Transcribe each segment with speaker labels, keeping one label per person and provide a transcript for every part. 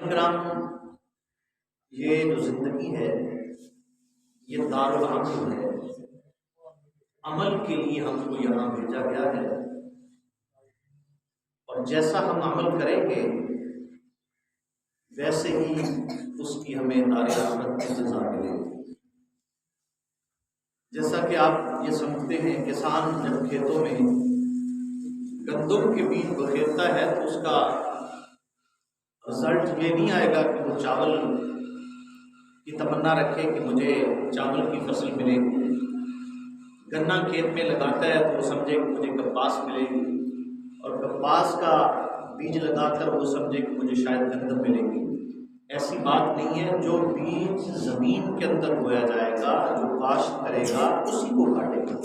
Speaker 1: کرام، یہ جو زندگی ہے یہ دارالعمل ہے، عمل کے لیے ہم کو یہاں بھیجا گیا ہے، اور جیسا ہم عمل کریں گے ویسے ہی اس کی ہمیں دارالآخرت کی سزا ملے گی۔ جیسا کہ آپ یہ سمجھتے ہیں کسان جب کھیتوں میں گندم کے بیج بکھیرتا ہے تو اس کا رزلٹ یہ نہیں آئے گا کہ وہ چاول کی تمنا رکھے کہ مجھے چاول کی فصل ملے گی۔ گنا کھیت میں لگاتا ہے تو وہ سمجھے کہ مجھے کپاس ملے گی، اور کپاس کا بیج لگا کر وہ سمجھے کہ مجھے شاید گندم ملے گی۔ ایسی بات نہیں ہے، جو بیج زمین کے اندر بویا جائے گا، جو کاشت کرے گا اسی کو کاٹے گا۔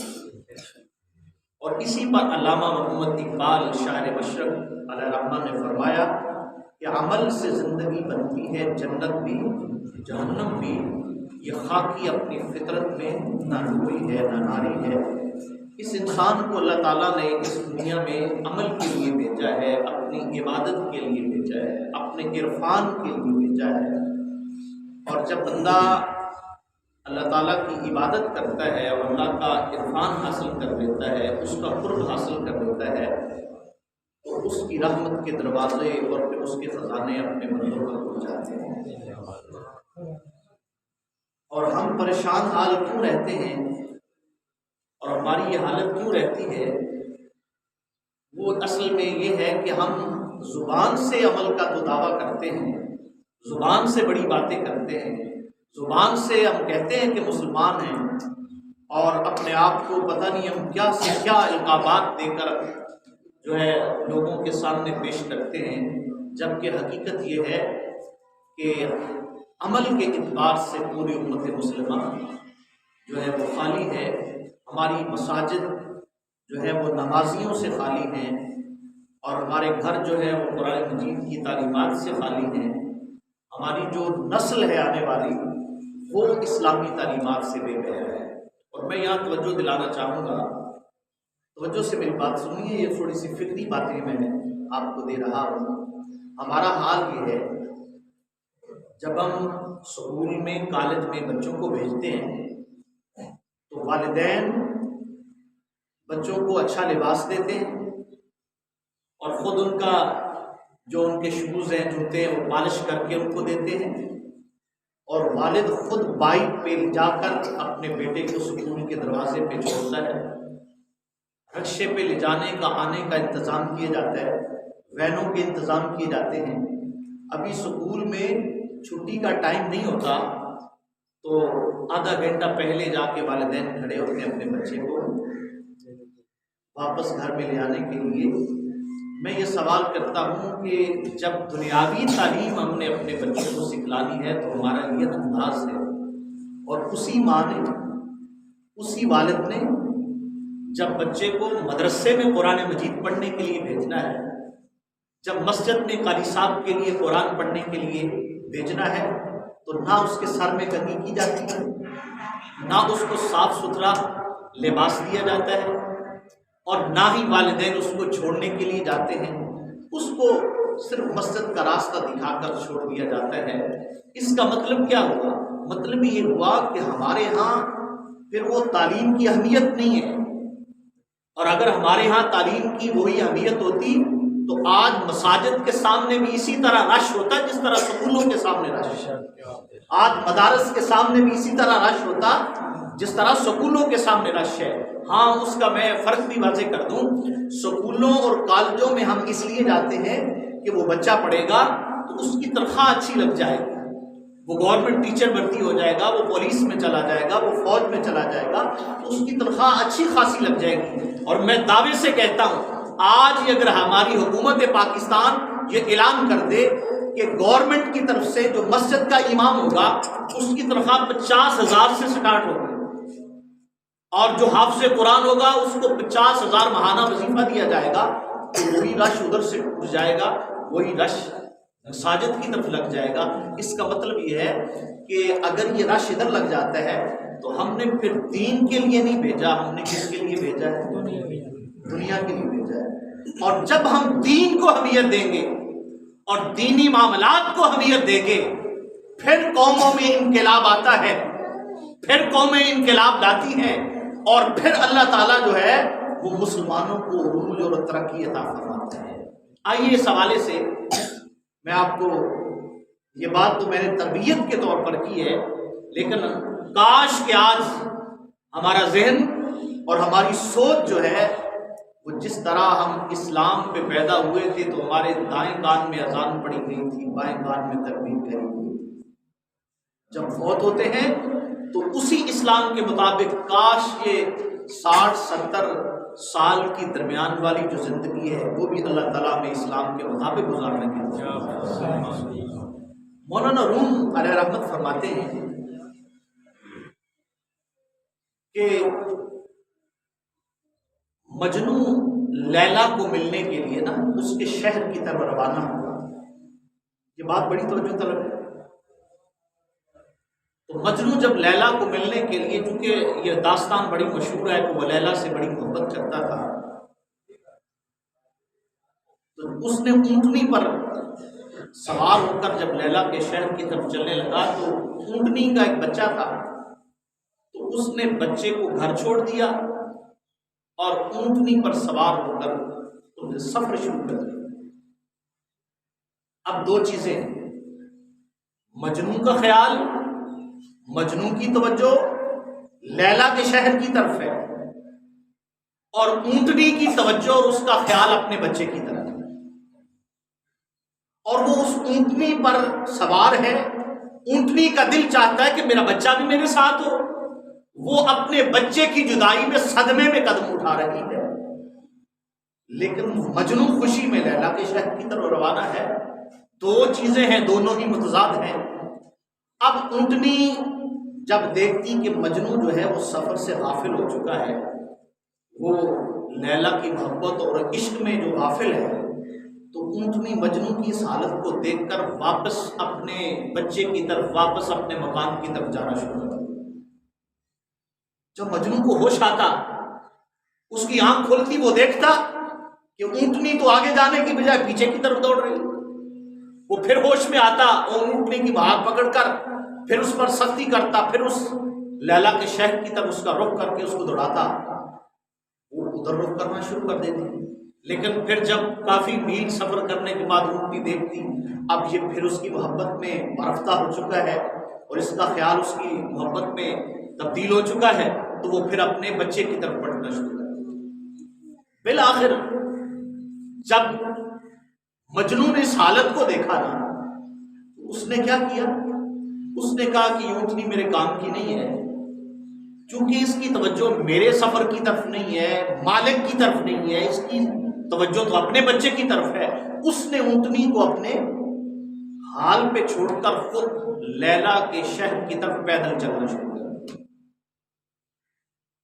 Speaker 1: اور اسی پر علامہ محمد اقبال شاعر مشرق علیہ رحمہ نے فرمایا کہ عمل سے زندگی بنتی ہے جنت بھی جہنم بھی، یہ خاکی اپنی فطرت میں نہ روئی ہے نہ ناری ہے۔ اس انسان کو اللہ تعالیٰ نے اس دنیا میں عمل کے لیے بھیجا ہے، اپنی عبادت کے لیے بھیجا ہے، اپنے عرفان کے لیے بھیجا ہے۔ اور جب بندہ اللہ تعالیٰ کی عبادت کرتا ہے اور اللہ کا عرفان حاصل کر لیتا ہے، اس کا قرب حاصل کر لیتا ہے، تو اس کی رحمت کے دروازے اور پھر اس کے خزانے اپنے بندوں پر کھل جاتے ہیں۔ اور ہم پریشان حال کیوں رہتے ہیں اور ہماری یہ حالت کیوں رہتی ہے؟ وہ اصل میں یہ ہے کہ ہم زبان سے عمل کا تو دعویٰ کرتے ہیں، زبان سے بڑی باتیں کرتے ہیں، زبان سے ہم کہتے ہیں کہ مسلمان ہیں، اور اپنے آپ کو پتہ نہیں ہم کیا سے کیا القابات دے کر جو ہے لوگوں کے سامنے پیش کرتے ہیں، جبکہ حقیقت یہ ہے کہ عمل کے اعتبار سے پوری امت مسلمہ جو ہے وہ خالی ہے۔ ہماری مساجد جو ہے وہ نمازیوں سے خالی ہیں، اور ہمارے گھر جو ہے وہ قرآن مجید کی تعلیمات سے خالی ہیں۔ ہماری جو نسل ہے آنے والی وہ اسلامی تعلیمات سے بے بہرا ہے۔ اور میں یہاں توجہ دلانا چاہوں گا، توجہ سے میری بات سنیے، یہ تھوڑی سی فکری باتیں میں آپ کو دے رہا ہوں۔ ہمارا حال یہ ہے، جب ہم اسکول میں کالج میں بچوں کو بھیجتے ہیں تو والدین بچوں کو اچھا لباس دیتے ہیں، اور خود ان کا جو ان کے شوز ہیں، جوتے ہیں، وہ پالش کر کے ان کو دیتے ہیں، اور والد خود بائک پہ جا کر اپنے بیٹے کو اسکول کے دروازے پہ چھوڑتا ہے۔ رکشے پہ لے جانے کا آنے کا انتظام کیا جاتا ہے، وینوں کے انتظام کیے جاتے ہیں۔ ابھی اسکول میں چھٹی کا ٹائم نہیں ہوتا تو آدھا گھنٹہ پہلے جا کے والدین کھڑے ہوتے ہیں اپنے بچے کو واپس گھر میں لے آنے کے لیے۔ میں یہ سوال کرتا ہوں کہ جب دنیاوی تعلیم ہم نے اپنے بچوں کو سکھلانی ہے تو ہمارا یہ انداز ہے، اور اسی ماں نے، اسی والد نے جب بچے کو مدرسے میں قرآن مجید پڑھنے کے لیے بھیجنا ہے، جب مسجد میں قاری صاحب کے لیے قرآن پڑھنے کے لیے بھیجنا ہے، تو نہ اس کے سر میں کنگھی کی جاتی ہے، نہ اس کو صاف ستھرا لباس دیا جاتا ہے، اور نہ ہی والدین اس کو چھوڑنے کے لیے جاتے ہیں۔ اس کو صرف مسجد کا راستہ دکھا کر چھوڑ دیا جاتا ہے۔ اس کا مطلب کیا ہوا؟ مطلب یہ ہوا کہ ہمارے ہاں پھر وہ تعلیم کی اہمیت نہیں ہے، اور اگر ہمارے ہاں تعلیم کی وہی اہمیت ہوتی تو آج مساجد کے سامنے بھی اسی طرح رش ہوتا جس طرح سکولوں کے سامنے رش ہے، آج مدارس کے سامنے بھی اسی طرح رش ہوتا جس طرح سکولوں کے سامنے رش ہے۔ ہاں، اس کا میں فرق بھی واضح کر دوں، سکولوں اور کالجوں میں ہم اس لیے جاتے ہیں کہ وہ بچہ پڑھے گا تو اس کی تنخواہ اچھی لگ جائے گی، وہ گورنمنٹ ٹیچر بھرتی ہو جائے گا، وہ پولیس میں چلا جائے گا، وہ فوج میں چلا جائے گا، تو اس کی تنخواہ اچھی خاصی لگ جائے گی۔ اور میں دعوے سے کہتا ہوں، آج اگر ہماری حکومت پاکستان یہ اعلان کر دے کہ گورنمنٹ کی طرف سے جو مسجد کا امام ہوگا اس کی تنخواہ 50,000 سے سٹارٹ ہوگی، اور جو حافظ قرآن ہوگا اس کو 50,000 ماہانہ وظیفہ دیا جائے گا، تو وہی رش ادھر سے اٹھ جائے گا، وہی رش مساجد کی طرف لگ جائے گا۔ اس کا مطلب یہ ہے کہ اگر یہ رش ادھر لگ جاتا ہے تو ہم نے پھر دین کے لیے نہیں بھیجا، ہم نے کس کے لیے بھیجا ہے؟ دنیا کے لیے بھیجا ہے۔ اور جب ہم دین کو اہمیت دیں گے اور دینی معاملات کو اہمیت دے کے پھر قوموں میں انقلاب آتا ہے، پھر قومیں انقلاب لاتی ہیں، اور پھر اللہ تعالیٰ جو ہے وہ مسلمانوں کو عروج اور ترقی عطا فرماتا ہے۔ آئیے اس حوالے سے میں آپ کو یہ بات تو میں نے تربیت کے طور پر کی ہے، لیکن کاش کہ آج ہمارا ذہن اور ہماری سوچ جو ہے وہ جس طرح ہم اسلام پہ پیدا ہوئے تھے تو ہمارے دائیں کان میں اذان پڑی گئی تھی، بائیں کان میں تکبیر کری گئی تھی، جب فوت ہوتے ہیں تو اسی اسلام کے مطابق کاش یہ 60-70 سال کی درمیان والی جو زندگی ہے وہ بھی اللہ تعالیٰ میں اسلام کے مطابق گزارنے کی۔ مولانا روم علیہ رحمت فرماتے ہیں کہ مجنو لیلا کو ملنے کے لیے نا اس کے شہر کی طرف روانہ ہوا۔ یہ بات بڑی توجہ طلب ہے۔ تو مجنو جب لیلا کو ملنے کے لیے، چونکہ یہ داستان بڑی مشہور ہے کہ وہ لیلا سے بڑی محبت کرتا تھا، تو اس نے اونٹنی پر سوار ہو کر جب لیلا کے شہر کی طرف چلنے لگا تو اونٹنی کا ایک بچہ تھا، تو اس نے بچے کو گھر چھوڑ دیا اور اونٹنی پر سوار ہو کر اس نے سفر شروع کر دیا۔ اب دو چیزیں ہیں، مجنون کا خیال، مجنون کی توجہ لیلا کے شہر کی طرف ہے، اور اونٹنی کی توجہ اور اس کا خیال اپنے بچے کی طرف ہے، اور وہ اس اونٹنی پر سوار ہے۔ اونٹنی کا دل چاہتا ہے کہ میرا بچہ بھی میرے ساتھ ہو، وہ اپنے بچے کی جدائی میں صدمے میں قدم اٹھا رہی ہے، لیکن مجنون خوشی میں لیلا کے شہر کی طرف روانہ ہے۔ دو چیزیں ہیں، دونوں ہی متضاد ہیں۔ اب اونٹنی جب دیکھتی کہ مجنون جو ہے وہ سفر سے غافل ہو چکا ہے، وہ لیلا کی محبت اور عشق میں جو غافل ہے، تو اونٹنی مجنون کی اس حالت کو دیکھ کر واپس اپنے بچے کی طرف، واپس اپنے مکان کی طرف جانا شروع کر دیا۔ جب مجنون کو ہوش آتا، اس کی آنکھ کھلتی، وہ دیکھتا کہ اونٹنی تو آگے جانے کی بجائے پیچھے کی طرف دوڑ رہی۔ وہ پھر ہوش میں آتا اور اونٹنی کی بھاگ پکڑ کر پھر اس پر سختی کرتا، پھر اس لیلا کے شہر کی طرف اس کا رخ کر کے اس کو دوڑاتا۔ وہ ادھر رخ کرنا شروع کر دیتی، لیکن پھر جب کافی میل سفر کرنے کے بعد اونٹنی دیکھتی اب یہ پھر اس کی محبت میں رفتہ ہو چکا ہے اور اس کا خیال اس کی محبت میں تبدیل ہو چکا ہے، تو وہ پھر اپنے بچے کی طرف پڑھنا شروع کر دیا۔ بالآخر جب مجنون نے اس حالت کو دیکھا نا، اس نے کیا کیا؟ اس نے کہا کہ یہ اونٹنی میرے کام کی نہیں ہے، چونکہ اس کی توجہ میرے سفر کی طرف نہیں ہے، مالک کی طرف نہیں ہے، اس کی توجہ تو اپنے بچے کی طرف ہے۔ اس نے اونٹنی کو اپنے حال پہ چھوڑ کر خود لیلا کے شہر کی طرف پیدل چلنا شروع کیا۔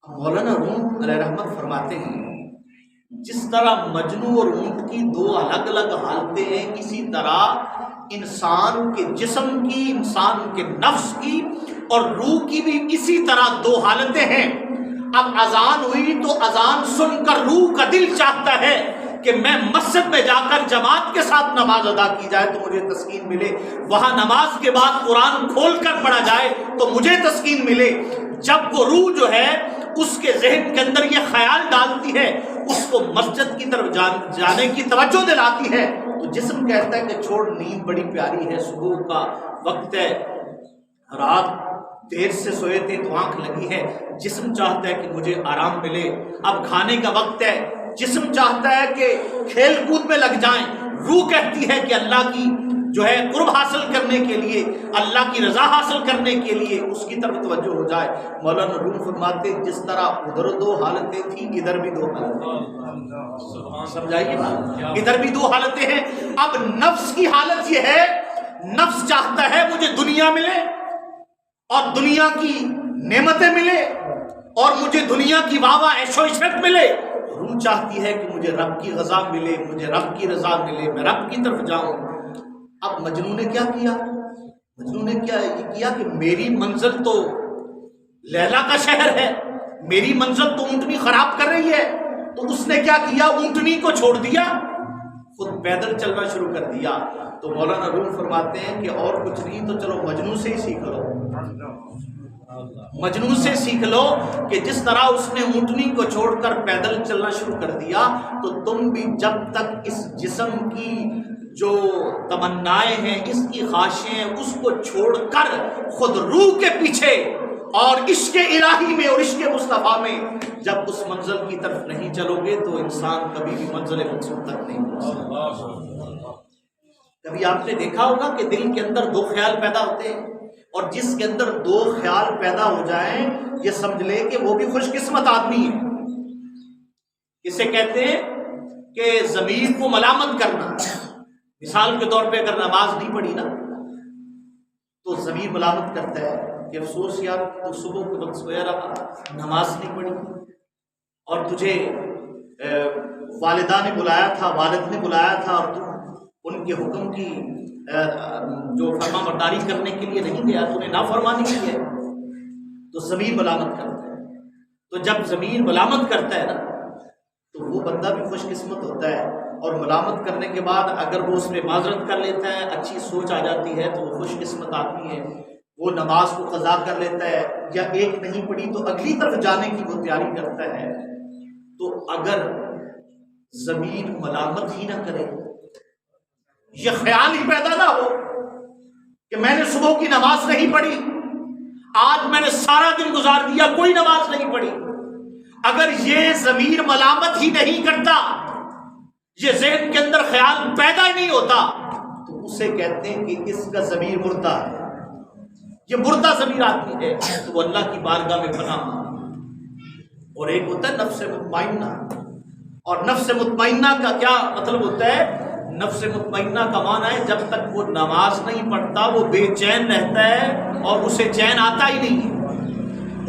Speaker 1: مولانا روم علیہ رحمت فرماتے ہیں جس طرح مجنو اور اونٹ کی دو الگ الگ حالتیں ہیں، اسی طرح انسان کے جسم کی، انسان کے نفس کی اور روح کی بھی اسی طرح دو حالتیں ہیں۔ اب اذان ہوئی تو اذان سن کر روح کا دل چاہتا ہے کہ میں مسجد میں جا کر جماعت کے ساتھ نماز ادا کی جائے تو مجھے تسکین ملے، وہاں نماز کے بعد قرآن کھول کر پڑھا جائے تو مجھے تسکین ملے۔ جب وہ روح جو ہے اس کے ذہن کے اندر یہ خیال ڈالتی ہے، اس کو مسجد کی طرف جانے کی توجہ دلاتی ہے، تو جسم کہتا ہے کہ چھوڑ، نیند بڑی پیاری ہے، صبح کا وقت ہے، رات دیر سے سوئے تھے تو آنکھ لگی ہے، جسم چاہتا ہے کہ مجھے آرام ملے، اب کھانے کا وقت ہے، جسم چاہتا ہے کہ کھیل کود میں لگ جائیں، روح کہتی ہے کہ اللہ کی جو ہے قرب حاصل کرنے کے لیے، اللہ کی رضا حاصل کرنے کے لیے اس کی طرف توجہ ہو جائے۔ مولانا روم فرماتے جس طرح ادھر دو حالتیں تھیں ادھر بھی دو حالتیں، سمجھائیے بات، ادھر بھی دو حالتیں ہیں۔ اب نفس کی حالت یہ ہے، نفس چاہتا ہے مجھے دنیا ملے اور دنیا کی نعمتیں ملے اور مجھے دنیا کی واہ واہ عیش و عشرت ملے۔ روح چاہتی ہے کہ مجھے رب کی غذا ملے، مجھے رب کی رضا ملے، میں رب کی طرف جاؤں۔ اب مجنون نے کیا کیا؟ مجنون نے کیا کہ میری منزل تو لیلا کا شہر ہے، میری منزل تو اونٹنی خراب کر رہی ہے، تو اس نے کیا کیا؟ اونٹنی کو چھوڑ دیا، خود پیدل چلنا شروع کر دیا تو مولانا روم فرماتے ہیں کہ اور کچھ نہیں تو چلو مجنوں سے ہی سیکھ لو، مجنوں سے سیکھ لو کہ جس طرح اس نے اونٹنی کو چھوڑ کر پیدل چلنا شروع کر دیا تو تم بھی جب تک اس جسم کی جو تمنائیں ہیں، اس کی خواہشیں ہیں، اس کو چھوڑ کر خود روح کے پیچھے اور عشق الہی میں اور عشق مصطفیٰ میں جب اس منزل کی طرف نہیں چلو گے تو انسان کبھی بھی منزل مقصود تک نہیں پہنچ سکتا۔ کبھی آپ نے دیکھا ہوگا کہ دل کے اندر دو خیال پیدا ہوتے ہیں، اور جس کے اندر دو خیال پیدا ہو جائیں یہ سمجھ لے کہ وہ بھی خوش قسمت آدمی ہے۔ اسے کہتے ہیں کہ ضمیر کو ملامت کرنا۔ مثال کے طور پہ اگر نماز نہیں پڑھی نا تو ضمیر ملامت کرتا ہے کہ افسوس یار تو صبح کے وقت سویا رہا، نماز نہیں پڑھی، اور تجھے والدہ نے بلایا تھا، والد نے بلایا تھا، اور تم ان کے حکم کی جو فرما برداری کرنے کے لیے نہیں گیا، تو نے نافرمانی کی ہے، تو ضمیر ملامت کرتا ہے۔ تو جب ضمیر ملامت کرتا ہے نا تو وہ بندہ بھی خوش قسمت ہوتا ہے، اور ملامت کرنے کے بعد اگر وہ اس میں معذرت کر لیتا ہے، اچھی سوچ آ جاتی ہے تو وہ خوش قسمت آدمی ہے۔ وہ نماز کو قضا کر لیتا ہے، یا ایک نہیں پڑھی تو اگلی طرف جانے کی وہ تیاری کرتا ہے۔ تو اگر ضمیر ملامت ہی نہ کرے، یہ خیال ہی پیدا نہ ہو کہ میں نے صبح کی نماز نہیں پڑھی، آج میں نے سارا دن گزار دیا کوئی نماز نہیں پڑھی، اگر یہ ضمیر ملامت ہی نہیں کرتا، یہ ذہن کے اندر خیال پیدا ہی نہیں ہوتا، تو اسے کہتے ہیں کہ اس کا ضمیر مردہ ہے، یہ مردہ ضمیر آدمی ہے، تو وہ اللہ کی بارگاہ میں پناہ مانگے۔ اور ایک ہوتا ہے نفس مطمئنہ، اور نفس مطمئنہ کا کیا مطلب ہوتا ہے؟ نفس مطمئنہ کا معنی ہے جب تک وہ نماز نہیں پڑھتا وہ بے چین رہتا ہے، اور اسے چین آتا ہی نہیں ہے،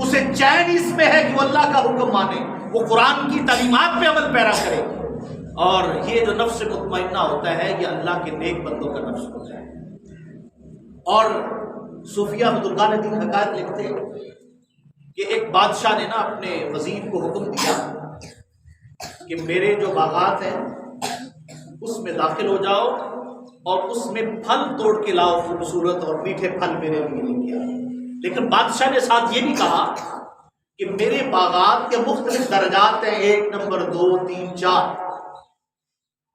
Speaker 1: اسے چین اس میں ہے کہ وہ اللہ کا حکم مانے، وہ قرآن کی تعلیمات پہ عمل پیرا کرے۔ اور یہ جو نفس مطمئنہ ہوتا ہے یہ اللہ کے نیک بندوں کا نفس ہوتا ہے۔ اور صوفیہ بزرگان دین حقائق لکھتے ہیں کہ ایک بادشاہ نے نا اپنے وزیر کو حکم دیا کہ میرے جو باغات ہیں اس میں داخل ہو جاؤ اور اس میں پھل توڑ کے لاؤ، خوبصورت اور میٹھے پھل میرے لیے لے کے آؤ۔ لیکن بادشاہ نے ساتھ یہ بھی کہا کہ میرے باغات کے مختلف درجات ہیں، 1 نمبر 2 3 4،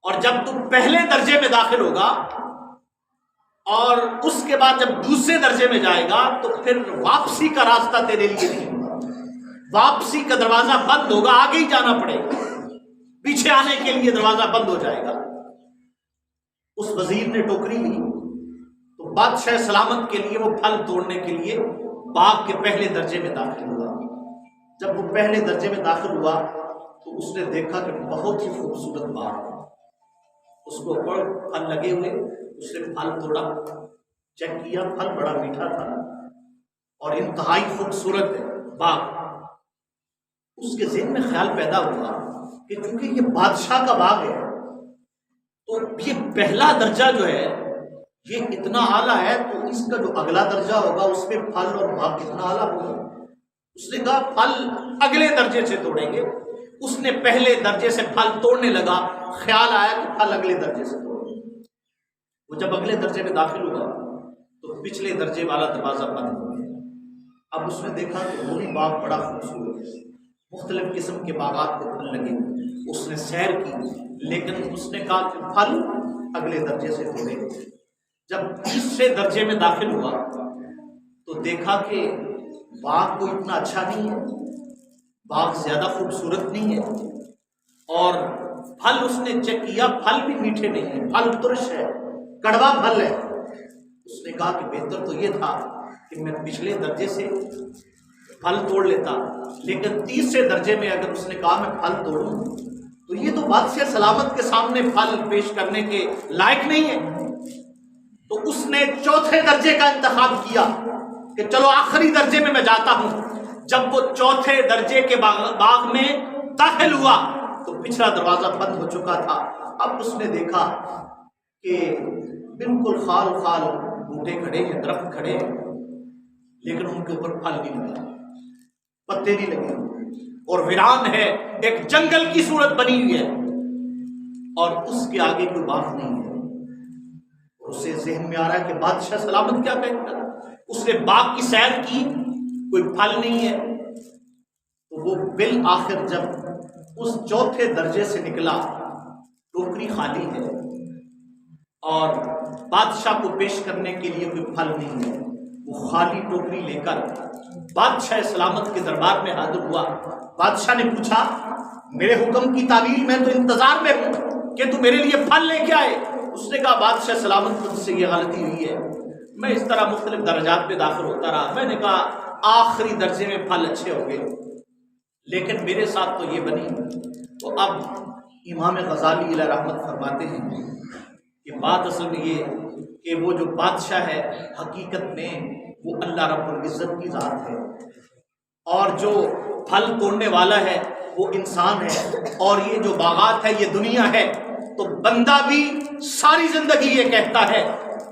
Speaker 1: اور جب تم پہلے درجے میں داخل ہوگا اور اس کے بعد جب دوسرے درجے میں جائے گا تو پھر واپسی کا راستہ تیرے لیے نہیں ہوگا، واپسی کا دروازہ بند ہوگا، آگے ہی جانا پڑے گا، پیچھے آنے کے لیے دروازہ بند ہو جائے گا۔ اس وزیر نے ٹوکری لی تو بادشاہ سلامت کے لیے وہ پھل توڑنے کے لیے باغ کے پہلے درجے میں داخل ہوا۔ جب وہ پہلے درجے میں داخل ہوا تو اس نے دیکھا کہ بہت ہی خوبصورت باغ ہے، اس کو اوپر پھل لگے ہوئے، اس نے پھل توڑا، چیک کیا، پھل بڑا میٹھا تھا اور انتہائی خوبصورت ہے باغ۔ اس کے ذہن میں خیال پیدا ہوا کہ چونکہ یہ بادشاہ کا باغ ہے تو یہ پہلا درجہ جو ہے یہ اتنا اعلیٰ ہے، تو اس کا جو اگلا درجہ ہوگا اس میں پھل اور باغ کتنا اعلیٰ ہوگا۔ اس نے کہا پھل اگلے درجے سے توڑیں گے۔ اس نے پہلے درجے سے پھل توڑنے لگا، خیال آیا کہ پھل اگلے درجے سے توڑیں گے۔ وہ جب اگلے درجے میں داخل ہوا تو پچھلے درجے والا دروازہ بند ہو گیا۔ اب اس نے دیکھا کہ وہ بھی باغ بڑا خوبصورت ہے، مختلف قسم کے باغات کو پھل لگے، اس نے سیر کی، لیکن اس نے کہا کہ پھل اگلے درجے سے توڑے۔ جب تیسرے درجے میں داخل ہوا تو دیکھا کہ باغ کوئی اتنا اچھا نہیں ہے، باغ زیادہ خوبصورت نہیں ہے، اور پھل اس نے چیک کیا، پھل بھی میٹھے نہیں ہیں، پھل ترش ہے، کڑوا پھل ہے۔ اس نے کہا کہ بہتر تو یہ تھا کہ میں پچھلے درجے سے پھل توڑ لیتا، لیکن تیسرے درجے میں اگر اس نے کہا میں پھل توڑوں تو یہ تو بادشاہ سلامت کے سامنے پھل پیش کرنے کے لائق نہیں ہے۔ تو اس نے چوتھے درجے کا انتخاب کیا کہ چلو آخری درجے میں جاتا ہوں۔ جب وہ چوتھے درجے کے باغ میں داخل ہوا تو پچھلا دروازہ بند ہو چکا تھا۔ اب اس نے دیکھا کہ بالکل خال خال بوٹے کھڑے ہیں، درخت کھڑے ہیں، لیکن ان کے اوپر پھل نہیں لگا، پتے نہیں لگے، اور ویران ہے، ایک جنگل کی صورت بنی ہوئی ہے۔ اور اس کے آگے کوئی بات نہیں ہے. اسے ذہن میں آ رہا ہے کہ بادشاہ سلامت کیا کہے گا. اس نے باغ کی سیر کی، کوئی پھل نہیں ہے. تو وہ بالآخر جب اس چوتھے درجے سے نکلا، ٹوکری خالی ہے اور بادشاہ کو پیش کرنے کے لیے کوئی پھل نہیں ہے، وہ خالی ٹوکری لے کر بادشاہ سلامت کے دربار میں حاضر ہوا. بادشاہ نے پوچھا میرے حکم کی تعمیل میں تو انتظار میں ہوں کہ تو میرے لیے پھل لے کے آئے. اس نے کہا بادشاہ سلامت مجھ سے یہ غلطی ہوئی ہے. میں اس طرح مختلف درجات پہ داخل ہوتا رہا. میں نے کہا آخری درجے میں پھل اچھے ہو گئے، لیکن میرے ساتھ تو یہ بنی. تو اب امام غزالی علیہ رحمت فرماتے ہیں کہ بات اصل میں یہ کہ وہ جو بادشاہ ہے حقیقت میں وہ اللہ رب العزت کی ذات ہے، اور جو پھل توڑنے والا ہے وہ انسان ہے، اور یہ جو باغات ہے یہ دنیا ہے. تو بندہ بھی ساری زندگی یہ کہتا ہے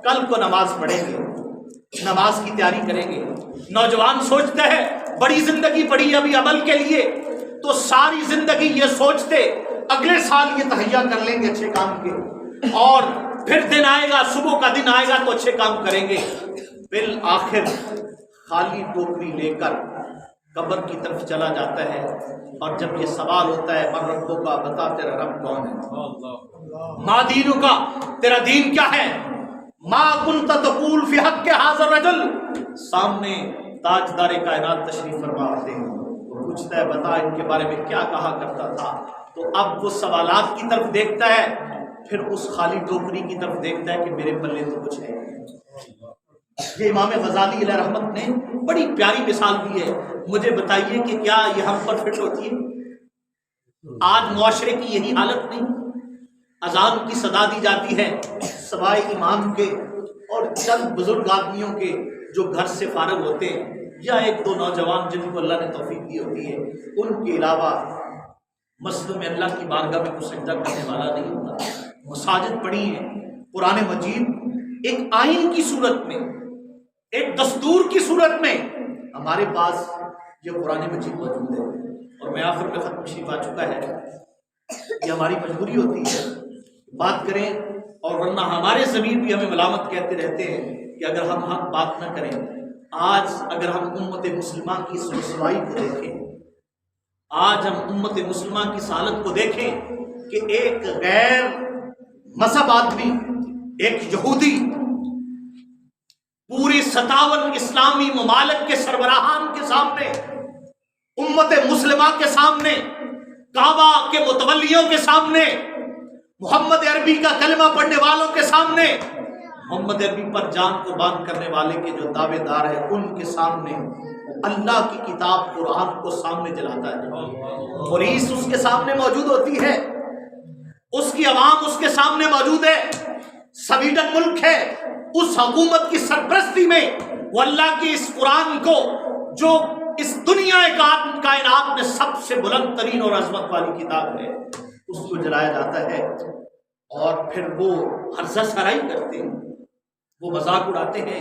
Speaker 1: کل کو نماز پڑھیں گے، نماز کی تیاری کریں گے. نوجوان سوچتے ہیں بڑی زندگی پڑی ابھی عمل کے لیے، تو ساری زندگی یہ سوچتے اگلے سال یہ تہیا کر لیں گے اچھے کام کے، اور پھر دن آئے گا، صبح کا دن آئے گا تو اچھے کام کریں گے. بالآخر خالی ٹوکری لے کر قبر کی طرف چلا جاتا ہے. اور جب یہ سوال ہوتا ہے من ربوں کا، بتا تیرا رب کون ہے، ما دینوں کا، تیرا دین کیا ہے، ما کنت تقول فی حق ھذا الرجل، سامنے تاجدار کائنات تشریف فرما ہوتے ہیں. وہ پوچھتا ہے بتا ان کے بارے میں کیا کہا کرتا تھا. تو اب وہ سوالات کی طرف دیکھتا ہے، پھر اس خالی ٹوکری کی طرف دیکھتا ہے کہ میرے پلے تو کچھ ہے. یہ امام غزالی علیہ رحمت نے بڑی پیاری مثال دی ہے. مجھے بتائیے کہ کیا یہ ہم پر فٹ ہوتی ہے؟ آج معاشرے کی یہی حالت نہیں. اذان کی صدا دی جاتی ہے، سوائے امام کے اور چند بزرگ آدمیوں کے جو گھر سے فارغ ہوتے ہیں، یا ایک دو نوجوان جن کو اللہ نے توفیق دی ہوتی ہے، ان کے علاوہ مسجد میں اللہ کی بارگاہ میں کوئی سجدہ کرنے والا نہیں ہوتا. مساجد پڑی ہیں. قرآن مجید ایک آئین کی صورت میں، ایک دستور کی صورت میں ہمارے پاس یہ قرآن مجید موجود ہے. اور میں آخر میں ختم شریف آ چکا ہے، یہ ہماری مجبوری ہوتی ہے بات کریں، اور ورنہ ہمارے ضمیر بھی ہمیں ملامت کہتے رہتے ہیں کہ اگر ہم حق بات نہ کریں. آج اگر ہم امت مسلمہ کی اس رسوائی کو دیکھیں، آج ہم امت مسلمہ کی حالت کو دیکھیں کہ ایک غیر مذہب آدمی، ایک یہودی، پوری 57 اسلامی ممالک کے سربراہان کے سامنے، امت مسلمہ کے سامنے، کعبہ کے متولیوں کے سامنے، محمد عربی کا کلمہ پڑھنے والوں کے سامنے، محمد عربی پر جان قربان کرنے والے کے جو دعوے دار ہیں ان کے سامنے اللہ کی کتاب قرآن کو سامنے جلاتا ہے. پولیس اس کے سامنے موجود ہوتی ہے، اس کی عوام اس کے سامنے موجود ہے. سویڈن ملک ہے، اس حکومت کی سرپرستی میں وہ اللہ کی اس قرآن کو، جو اس دنیا کائنات میں سب سے بلند ترین اور عظمت والی کتاب ہے، اس کو جلایا جاتا ہے. اور پھر وہ ہرزہ سرائی کرتے ہیں، وہ مذاق اڑاتے ہیں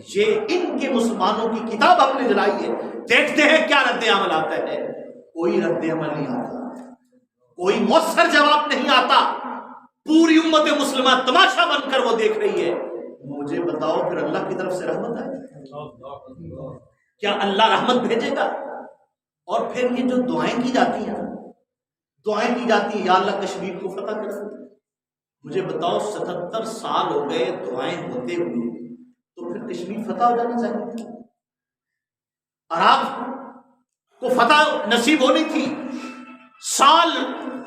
Speaker 1: یہ ان کے مسلمانوں کی کتاب ہم نے جلائی ہے. دیکھتے ہیں کیا رد عمل آتا ہے. کوئی رد عمل نہیں آتا، کوئی مؤثر جواب نہیں آتا. پوری امت مسلمہ تماشا بن کر وہ دیکھ رہی ہے. مجھے بتاؤ پھر اللہ کی طرف سے رحمت ہے؟ کیا اللہ رحمت بھیجے گا؟ اور پھر یہ جو دعائیں کی جاتی ہیں، دعائیں کی جاتی ہیں یا اللہ کشمیر کو فتح کر. مجھے بتاؤ 77 سال ہو گئے دعائیں ہوتے ہوئے، تو پھر کشمیر فتح ہو جانا چاہیے. عراق کو فتح نصیب ہونی تھی.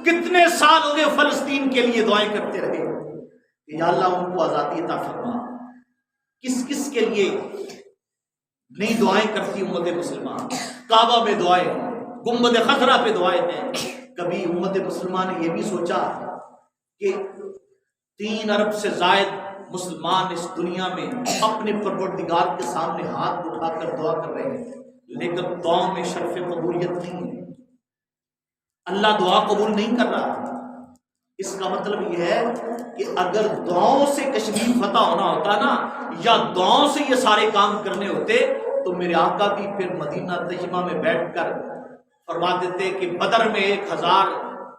Speaker 1: کتنے سال ہو گئے فلسطین کے لیے دعائیں کرتے رہے کہ یا اللہ ان کو آزادی عطا فرما. کس کے لیے نئی دعائیں کرتی امت مسلمہ؟ کعبہ میں دعائیں، گنبد خضرا پہ دعائیں ہیں. کبھی امت مسلمہ نے یہ بھی سوچا کہ 3 ارب سے زائد مسلمان اس دنیا میں اپنے پروردگار کے سامنے ہاتھ اٹھا کر دعا کر رہے ہیں، لیکن دعاؤں میں شرف قبولیت نہیں ہے. اللہ دعا قبول نہیں کر رہا. اس کا مطلب یہ ہے کہ اگر دعاؤں سے کشمیر فتح ہونا ہوتا نا، یا دعاؤں سے یہ سارے کام کرنے ہوتے، تو میرے آقا بھی پھر مدینہ طیبہ میں بیٹھ کر فرما دیتے کہ بدر میں 1000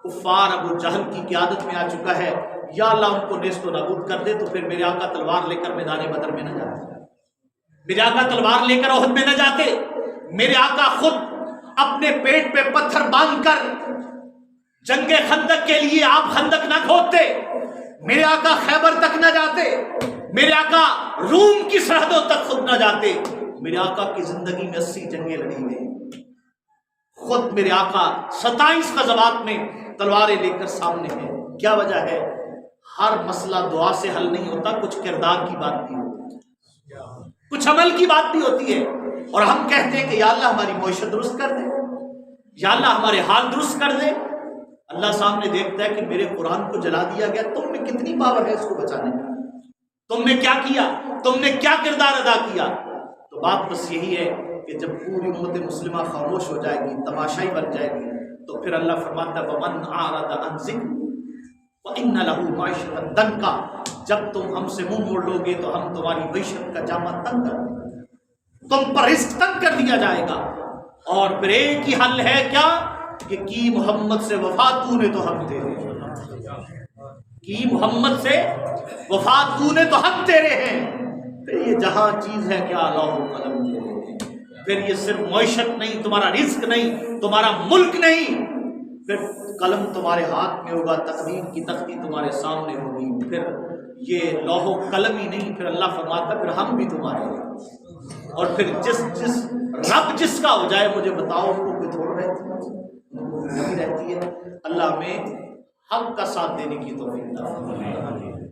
Speaker 1: کفار ابو جہل کی قیادت میں آ چکا ہے، یا اللہ ان کو نیست و نابود کر دے، تو پھر میرے آقا تلوار لے کر میدان بدر میں نہ جاتے، میرے آقا تلوار لے کر احد میں نہ جاتے، میرے آقا خود اپنے پیٹ پہ پتھر باندھ کر جنگ خندق کے لیے آپ خندق نہ کھودتے، میرے آقا خیبر تک نہ جاتے، میرے آقا روم کی سرحدوں تک خود نہ جاتے، میرے آقا کی زندگی میں 80 جنگیں لڑی گئی، خود میرے آقا 27 غزوات میں تلواریں لے کر سامنے ہیں۔ کیا وجہ ہے؟ ہر مسئلہ دعا سے حل نہیں ہوتا، کچھ کردار کی بات بھی ہوتی ہے، کچھ عمل کی بات بھی ہوتی ہے، اور ہم کہتے ہیں کہ یا اللہ ہماری معیشت درست کر دے، یا اللہ ہمارے حال درست کر دے۔ اللہ سامنے دیکھتا ہے کہ میرے قرآن کو جلا دیا گیا، تم میں کتنی پاور ہے اس کو بچانے کا، تم نے کیا کیا، تم نے کیا کردار ادا کیا۔ تو بات بس یہی ہے کہ جب پوری امت مسلمہ خاموش ہو جائے گی، تماشائی بن جائے گی، تو پھر اللہ فرماتا ہے وَمَنْ أَعْرَضَ عَنْ ذِكْرِي وَإِنَّ لَهُ مَعِيشَةً ضَنْكًا، جب تم ہم سے منہ موڑ لو گے تو ہم تمہاری معیشت کا جامہ تنگ کر دیں گے، تم پر رزق تنگ کر دیا جائے گا۔ اور پھر ایک ہی حل ہے کیا کہ کی محمد سے وفا تو نے تو ہم تیرے ہیں، کی محمد سے وفا تو نے تو ہم تیرے ہیں۔ پھر یہ جہاں چیز ہے کیا لوح و قلم تیرے ہیں، پھر یہ صرف معیشت نہیں، تمہارا رزق نہیں، تمہارا ملک نہیں، پھر قلم تمہارے ہاتھ میں ہوگا، تقدیر کی تختی تمہارے سامنے ہوگی، پھر یہ لوح و قلم ہی نہیں، پھر اللہ فرماتا پھر ہم بھی تمہارے ہیں۔ اور پھر جس رب جس کا ہو جائے مجھے بتاؤ ان کو کوئی تھوڑ رہتی ہے، اللہ میں حق کا ساتھ دینے کی توفیق عطا فرمائے۔